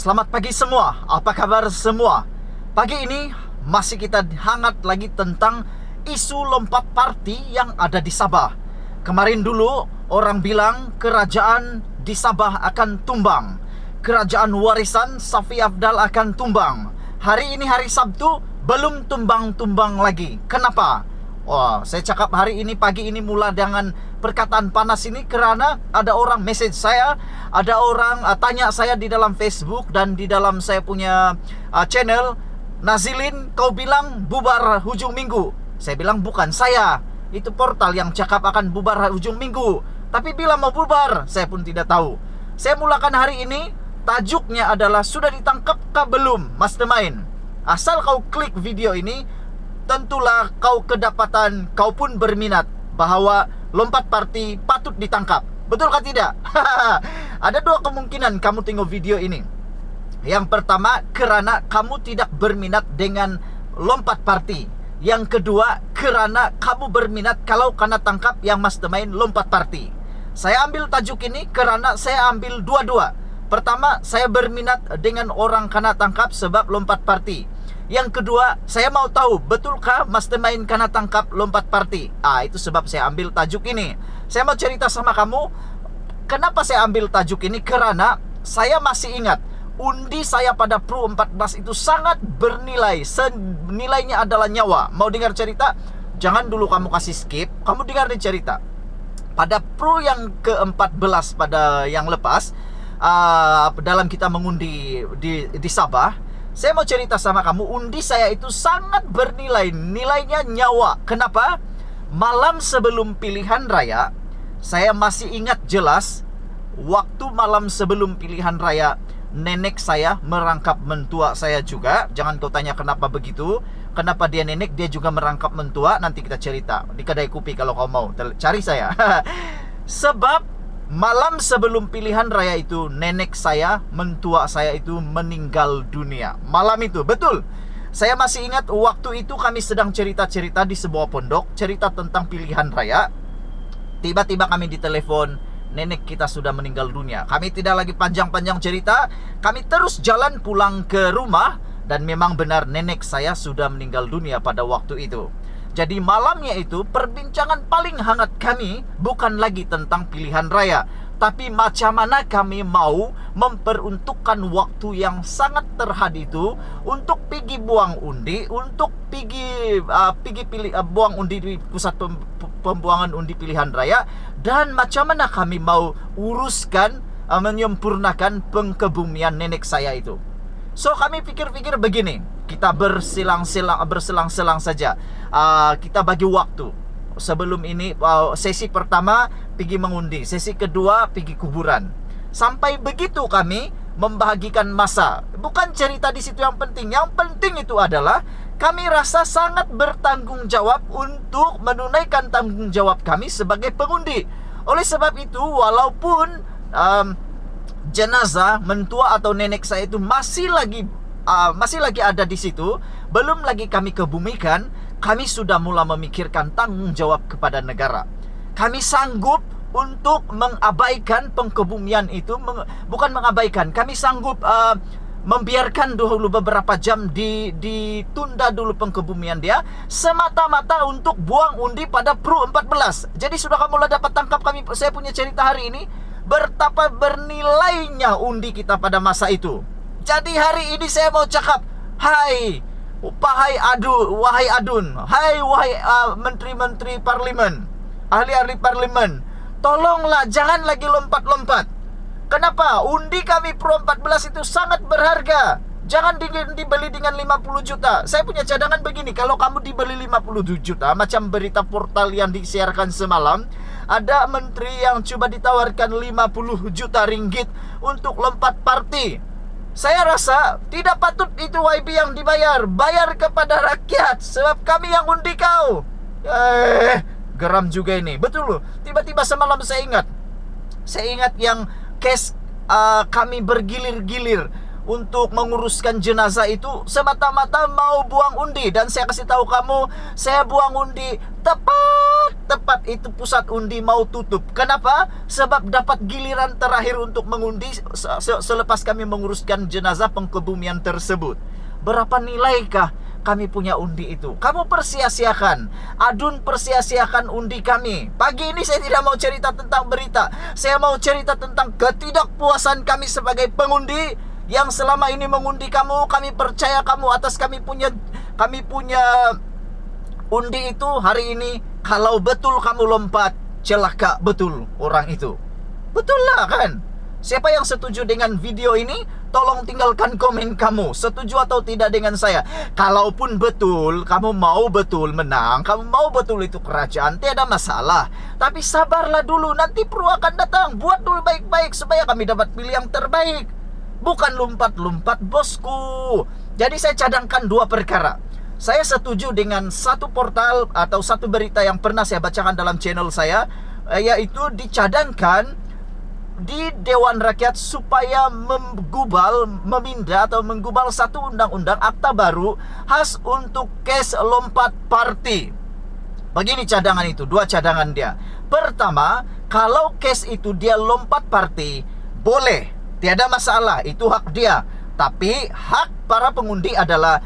Selamat pagi semua, apa kabar semua? Pagi ini masih kita hangat lagi tentang isu lompat party yang ada di Sabah. Kemarin dulu orang bilang kerajaan di Sabah akan tumbang, kerajaan warisan Safi Afdal akan tumbang. Hari ini hari Sabtu belum tumbang-tumbang lagi. Kenapa? Wah, saya cakap hari ini pagi ini mula dengan perkataan panas ini karena ada orang message saya, ada orang tanya saya di dalam Facebook dan di dalam saya punya channel, Nazilin, kau bilang bubar hujung minggu. Saya bilang bukan saya, itu portal yang cakap akan bubar hujung minggu. Tapi bila mau bubar, saya pun tidak tahu. Saya mulakan hari ini, tajuknya adalah sudah ditangkapkah belum Mastermind? Asal kau klik video ini, tentulah kau kedapatan, kau pun berminat bahwa lompat party patut ditangkap. Betulkah tidak? Ada dua kemungkinan kamu tengok video ini. Yang pertama, karena kamu tidak berminat dengan lompat party. Yang kedua, karena kamu berminat kalau kena tangkap yang Mastermind lompat party. Saya ambil tajuk ini karena saya ambil dua-dua. Pertama, saya berminat dengan orang kena tangkap sebab lompat party. Yang kedua, saya mau tahu betulkah Mastermind kena tangkap lompat party. Itu sebab saya ambil tajuk ini. Saya mau cerita sama kamu, kenapa saya ambil tajuk ini? Karena saya masih ingat undi saya pada Pro 14 itu sangat bernilai. Nilainya adalah nyawa. Mau dengar cerita? Jangan dulu kamu kasih skip, kamu dengar nih cerita. Pada Pro yang ke-14 pada yang lepas, dalam kita mengundi di Sabah, saya mau cerita sama kamu, undi saya itu sangat bernilai. Nilainya nyawa. Kenapa? Malam sebelum pilihan raya, saya masih ingat jelas, waktu malam sebelum pilihan raya, nenek saya merangkap mentua saya juga. Jangan kau tanya kenapa begitu. Kenapa dia nenek, dia juga merangkap mentua. Nanti kita cerita di kedai kopi kalau kau mau cari saya. Sebab malam sebelum pilihan raya itu, nenek saya, mentua saya itu meninggal dunia. Malam itu, betul. Saya masih ingat waktu itu kami sedang cerita-cerita di sebuah pondok, cerita tentang pilihan raya. Tiba-tiba kami ditelepon, nenek kita sudah meninggal dunia. Kami tidak lagi panjang-panjang cerita, kami terus jalan pulang ke rumah. Dan memang benar nenek saya sudah meninggal dunia pada waktu itu. Jadi malamnya itu perbincangan paling hangat kami bukan lagi tentang pilihan raya, tapi macam mana kami mau memperuntukkan waktu yang sangat terhad itu untuk pergi buang undi, untuk pergi buang undi di pusat pembuangan undi pilihan raya, dan macam mana kami mau uruskan, menyempurnakan pengkebumian nenek saya itu. So kami pikir-pikir begini, kita berselang-selang saja. Kita bagi waktu. Sebelum ini sesi pertama pergi mengundi, sesi kedua pergi kuburan. Sampai begitu kami membahagikan masa. Bukan cerita di situ yang penting. Yang penting itu adalah kami rasa sangat bertanggung jawab untuk menunaikan tanggung jawab kami sebagai pengundi. Oleh sebab itu, walaupun jenazah mentua atau nenek saya itu masih lagi ada di situ, belum lagi kami kebumikan, kami sudah mulai memikirkan tanggung jawab kepada negara. Kami sanggup untuk mengabaikan pengkebumian itu, bukan mengabaikan, kami sanggup membiarkan dulu beberapa jam ditunda dulu pengkebumian dia, semata-mata untuk buang undi pada Pro 14. Jadi sudah kamu lah dapat tangkap saya punya cerita hari ini, betapa bernilainya undi kita pada masa itu. Jadi hari ini saya mau cakap, wahai Adun, wahai menteri-menteri parlimen, ahli-ahli parlimen, tolonglah jangan lagi lompat-lompat. Kenapa? Undi kami Pro 14 itu sangat berharga. Jangan dibeli dengan 50 juta. Saya punya cadangan begini, kalau kamu dibeli 50 juta, macam berita portal yang disiarkan semalam, ada menteri yang coba ditawarkan 50 juta ringgit untuk lompat party. Saya rasa tidak patut itu YB yang dibayar. Bayar kepada rakyat, sebab kami yang undi kau. Geram juga ini. Betul loh. Tiba-tiba semalam saya ingat yang case kami bergilir-gilir. untuk menguruskan jenazah itu semata-mata mau buang undi. Dan saya kasih tahu kamu, saya buang undi tepat itu pusat undi mau tutup. Kenapa? Sebab dapat giliran terakhir untuk mengundi selepas kami menguruskan jenazah pengkebumian tersebut. Berapa nilaikah kami punya undi itu? Kamu persia-siakan, Adun persia-siakan undi kami. Pagi ini saya tidak mau cerita tentang berita, saya mau cerita tentang ketidakpuasan kami sebagai pengundi yang selama ini mengundi kamu. Kami percaya kamu atas kami punya undi itu. Hari ini kalau betul kamu lompat, celaka betul orang itu. Betul lah kan? Siapa yang setuju dengan video ini? Tolong tinggalkan komen kamu, setuju atau tidak dengan saya. Kalaupun betul, kamu mau betul menang, kamu mau betul itu kerajaan, tiada masalah. Tapi sabarlah dulu, nanti Pro akan datang. Buat dulu baik-baik supaya kami dapat pilih yang terbaik. Bukan lompat-lompat bosku. Jadi saya cadangkan dua perkara. Saya setuju dengan satu portal atau satu berita yang pernah saya bacakan dalam channel saya, yaitu dicadangkan di Dewan Rakyat supaya memindah atau menggubal satu undang-undang akta baru khas untuk case lompat party. Begini cadangan itu, dua cadangan dia. Pertama, kalau case itu dia lompat party, boleh, tiada masalah, itu hak dia. Tapi hak para pengundi adalah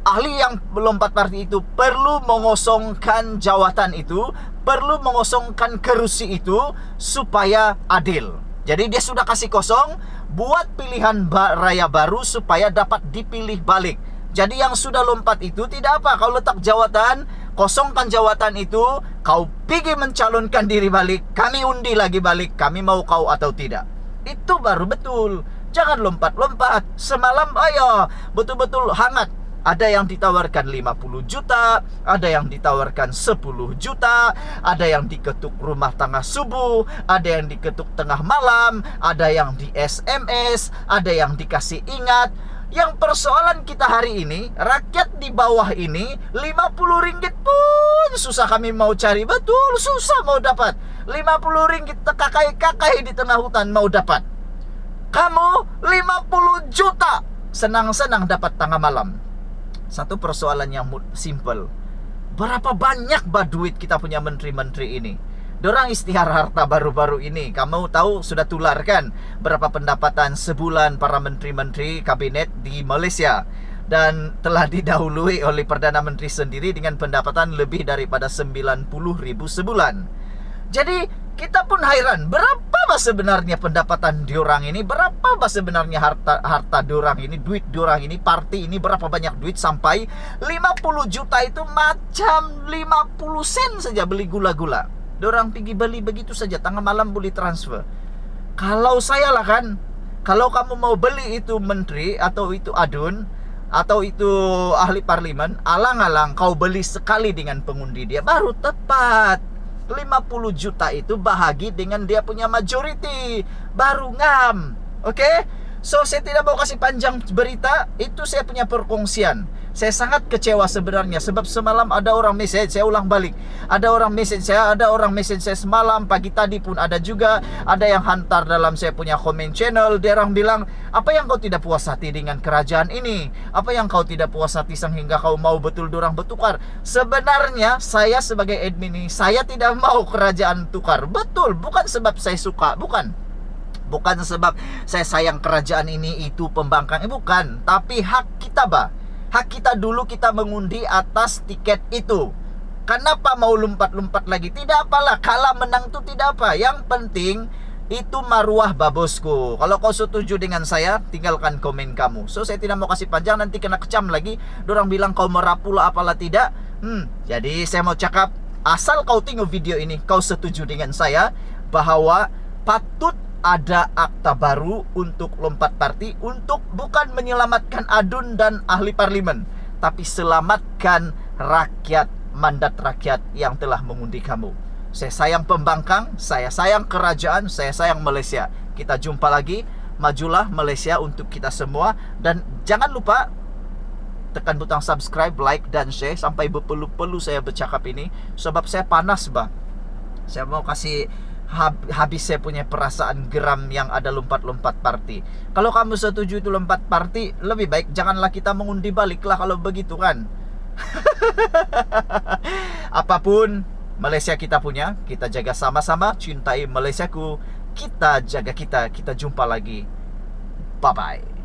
ahli yang melompat party itu perlu mengosongkan jawatan itu, perlu mengosongkan kerusi itu supaya adil. Jadi dia sudah kasih kosong, buat pilihan raya baru supaya dapat dipilih balik. Jadi yang sudah lompat itu tidak apa, kau letak jawatan, kosongkan jawatan itu, kau pergi mencalonkan diri balik, kami undi lagi balik, kami mau kau atau tidak. Itu baru betul. Jangan lompat-lompat. Semalam ayo betul-betul hangat. Ada yang ditawarkan 50 juta, ada yang ditawarkan 10 juta, ada yang diketuk rumah tengah subuh, ada yang diketuk tengah malam, ada yang di SMS, ada yang dikasih ingat. Yang persoalan kita hari ini, rakyat di bawah ini 50 ringgit pun susah kami mau cari. Betul, susah mau dapat 50 ringgit tekakai-kakai di tengah hutan mau dapat. Kamu 50 juta senang-senang dapat tengah malam. Satu persoalan yang simple. Berapa banyak duit kita punya menteri-menteri ini? Dorang istihar harta baru-baru ini, kamu tahu sudah tular kan? Berapa pendapatan sebulan para menteri-menteri kabinet di Malaysia? Dan telah didahului oleh Perdana Menteri sendiri dengan pendapatan lebih daripada 90.000 sebulan. Jadi kita pun hairan, berapa sebenarnya pendapatan diorang ini, berapa sebenarnya harta diorang ini, duit diorang ini, parti ini berapa banyak duit sampai 50 juta itu macam 50 sen saja beli gula-gula. Diorang pergi beli begitu saja, tengah malam boleh transfer. Kalau saya lah kan, kalau kamu mau beli itu menteri atau itu adun atau itu ahli parlimen, alang-alang kau beli sekali dengan pengundi dia baru tepat. 50 juta itu bahagi dengan dia punya majority, baru ngam. Oke? So saya tidak mau kasih panjang berita, itu saya punya perkongsian. Saya sangat kecewa sebenarnya sebab semalam ada orang message, saya ulang balik. Ada orang message saya semalam, pagi tadi pun ada juga. Ada yang hantar dalam saya punya comment channel. Dia orang bilang, apa yang kau tidak puas hati dengan kerajaan ini? Apa yang kau tidak puas hati sehingga kau mau betul dorang bertukar? Sebenarnya saya sebagai admin ini, saya tidak mau kerajaan tukar. Betul, bukan sebab saya suka, bukan sebab saya sayang kerajaan ini itu pembangkang, bukan. Tapi hak kita hak kita dulu kita mengundi atas tiket itu. Kenapa mau lompat-lompat lagi? Tidak apalah, kalah menang itu tidak apa. Yang penting itu maruah babosku. Kalau kau setuju dengan saya, tinggalkan komen kamu. So saya tidak mau kasih panjang, nanti kena kecam lagi. Dorang bilang kau merapu lah apalah tidak. Jadi saya mau cakap, asal kau tengok video ini, kau setuju dengan saya bahwa patut ada akta baru untuk lompat parti, untuk bukan menyelamatkan adun dan ahli parlimen, tapi selamatkan rakyat, mandat rakyat yang telah mengundi kamu. Saya sayang pembangkang, saya sayang kerajaan, saya sayang Malaysia. Kita jumpa lagi, majulah Malaysia untuk kita semua. Dan jangan lupa tekan butang subscribe, like dan share. Sampai berpeluh-peluh saya bercakap ini sebab saya panas Saya mau kasih habis saya punya perasaan geram yang ada lompat-lompat party. Kalau kamu setuju itu lompat party, lebih baik janganlah kita mengundi balik lah kalau begitu kan. Apapun Malaysia kita punya, kita jaga sama-sama. Cintai Malaysiaku, kita jaga kita. Kita jumpa lagi. Bye-bye.